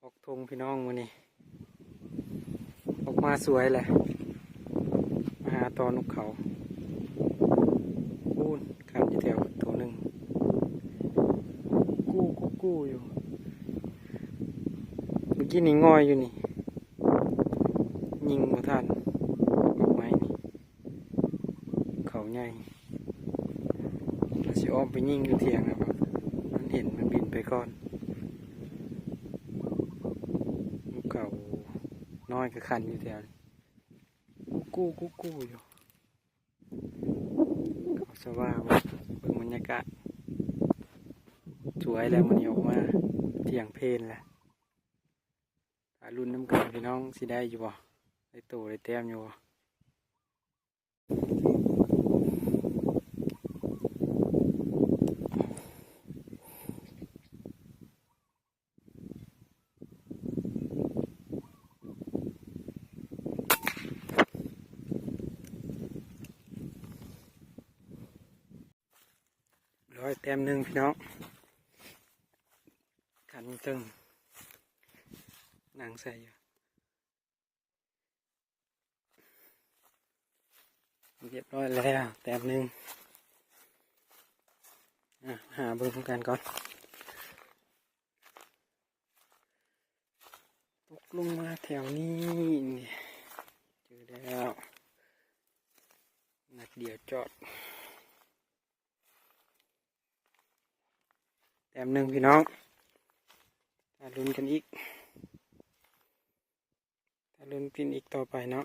ออกทงพี่น้องวันนี้ออกมาสวยเลยมาหาตอนนกเขาพูนขันอยู่แถวตัวหนึ่งกู้อยู่เมื่อกี้นี่ง่อยอยู่นี่ยิงมาทันออกไม้นี่เขาใหญ่เราสิอ้อมไปยิงอยู่เทียงนะครับมันเห็นมันบินไปก่อนนกเขาน้อยก็ขันอยู่แถวกู้อยู่เขาสว่างเบิ่งบรรยากาศสวยแล้วมันออกมาเที่ยงเพลนแหละถ้ารุ่นน้ำกันพี่น้องสิได้อยู่บ่ได้โตได้แต้มอยู่บ่ร้อยแต้มหนึ่งพี่น้องขันตึงนางใส่อยู่เรียบร้อยแล้วแต้มหนึ่งหาเบอร์ของกันก่อนตกลงมาแถวนี้เจอแล้วนัดเดียวจอดแต้มหนึ่งพี่น้องถ้าลุ้นกันอีกถ้าลุ้นกินอีกต่อไปเนาะ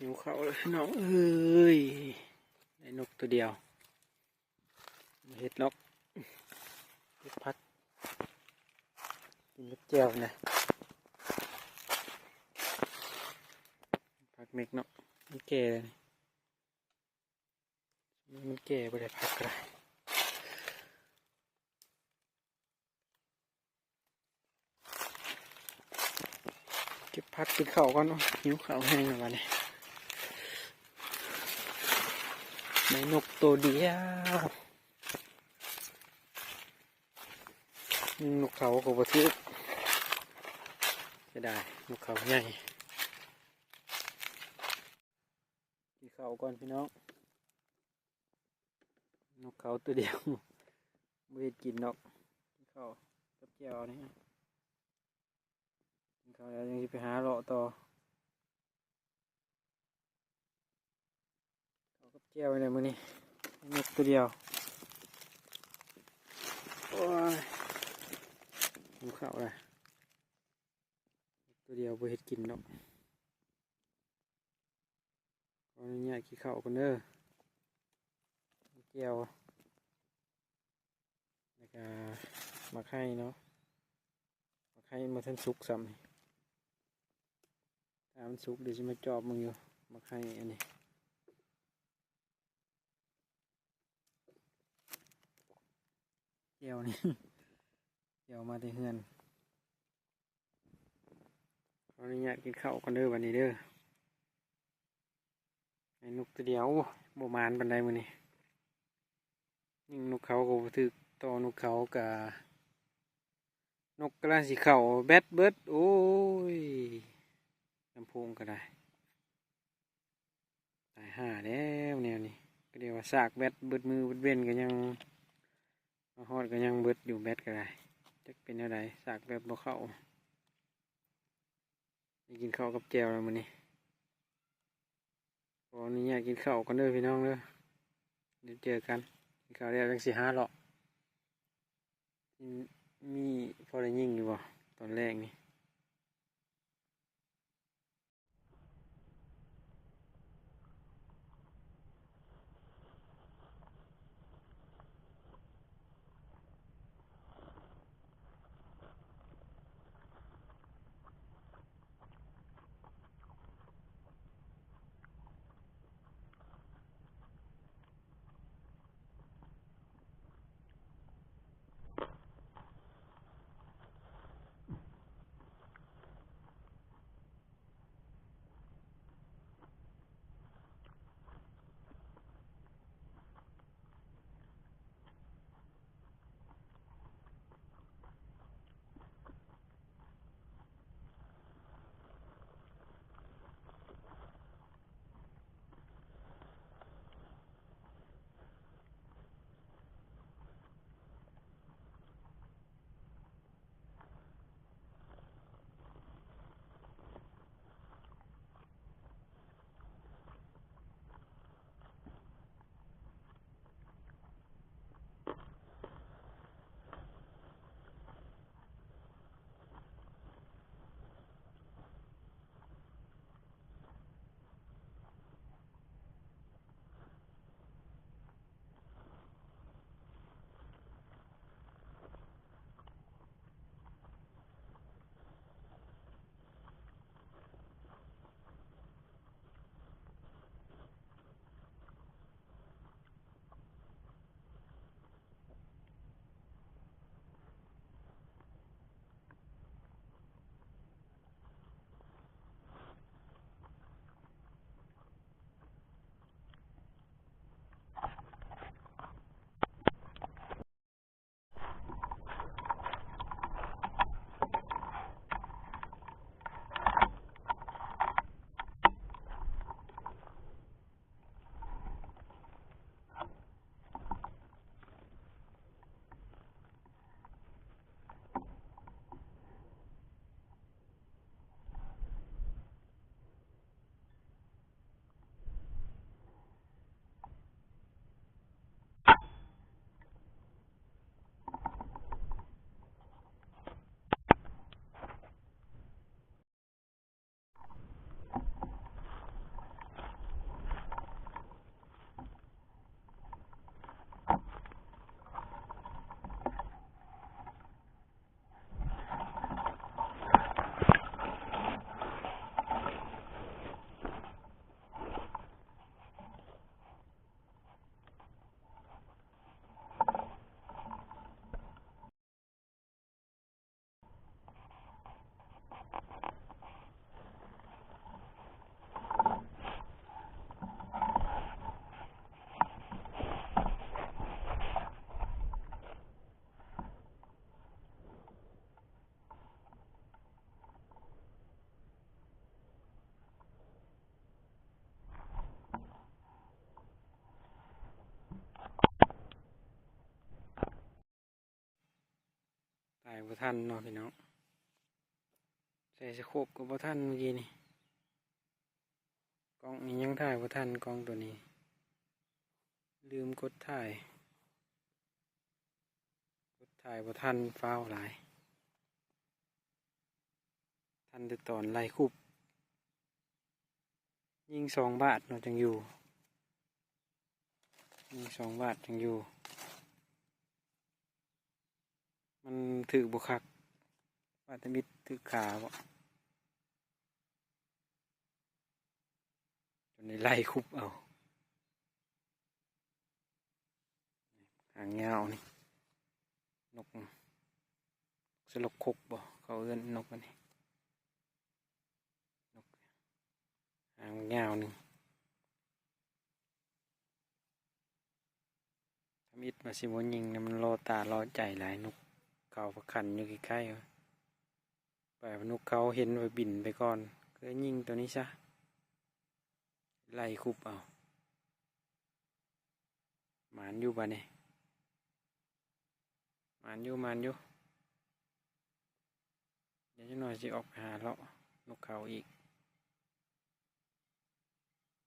หิวเขาเลยน้องเอ้ยได้นกตัวเดียวเห็ดนกเห็ดพัดกินกับแจ่วนะพักเม็กเนาะมันแก่เลยมันแก่ไปได้พักอะไรเก็บพักกินข้าวก่อนเนาะหิวข้าวแห้งแล้ววันนี้ได้นกตัวเดียวนกเขาก็บ่ทึกจะได้นกเขาใหญ่กินข้าวก่อนพี่น้องนกเขาตัวเดียวไม่ได้กินนกกินข้าวกับแจ่วนี่กินข้าวแล้วยังจะไปหาเลาะต่อข้าวกับแจ่วเนี่ยมื้อนี้นกตัวเดียวโอ้ยหิวข้าวเลยตัวเดียวบ่เฮ็ดกินเนาะขออนุญาตกินข้าวกันเด้อแจ่วแล้วก็มาไข่เนาะมาไข่มาทันสุกซ้ำนี่ถ้ามันสุกเดี๋ยวจะมาจอบมึงอยู่มาไข่อันนี้แจ่วนี่ แจ่วมาแต่เฮือนขออนุญาตกินข้าวกันเด้อวันนี้เด้อไอ้นกตัวเดียวบ่มานปานใดมื้อนี้ยิงนกเขาก็บ่ถึกต่อนกเขากับนกกำลังสิเข้าแบดเบิดโอ้ยลำโพงก็ได้ตายห่าแล้วแนวนี้ก็เรียกว่าซากแบดเบิดมือเบิดเว้นก็ยัง ฮอดก็ยังเบิดอยู่แบตก็ได้จักเป็นจังได๋สากแบบบ่เข้าได้กินข้าวกับแจ่วแล้วมื้อนี้ขออนุญาตกินข้าวก่อนเด้อพี่น้องเด้อเดี๋ยวเจอกันกินข้าวแล้วจังสิหาเลาะมีพอได้ยิงอยู่บ่ตอนแรกนี่ถ่ายบ่ทันเนาะพี่น้องใส่สโคปก็บ่ทันเมื่อกี้นี่กล้องนี้ยังถ่ายบ่ทันกล้องตัวนี้ลืมกดถ่ายบ่ทันฟาวหลายทันแต่ตอนไล่คุบยิง2 บาทเนาะจังอยู่ยิง2 บาทจังอยู่มันถือบ่คักว่าแต่มิดถือขาบ่จนได้ไล่คุบเอาหางยาวนี่นกสลกคกบ่เขาเอิ้นนกอันนี้นกหางยาวนึงทำอิดมาสิบ่ยิงมันรอตารอใจหลายนกเขาประคันอยู่ใกล้ๆไปนกเขาเห็นไว้บินไปก่อนก็ยิงตัวนี้ซะไล่คุบเอาหมานอยู่บ่เนี่ย านอยู่เดี๋ยวจักหน่อยสิออกไปหาเลาะนกเขาอีก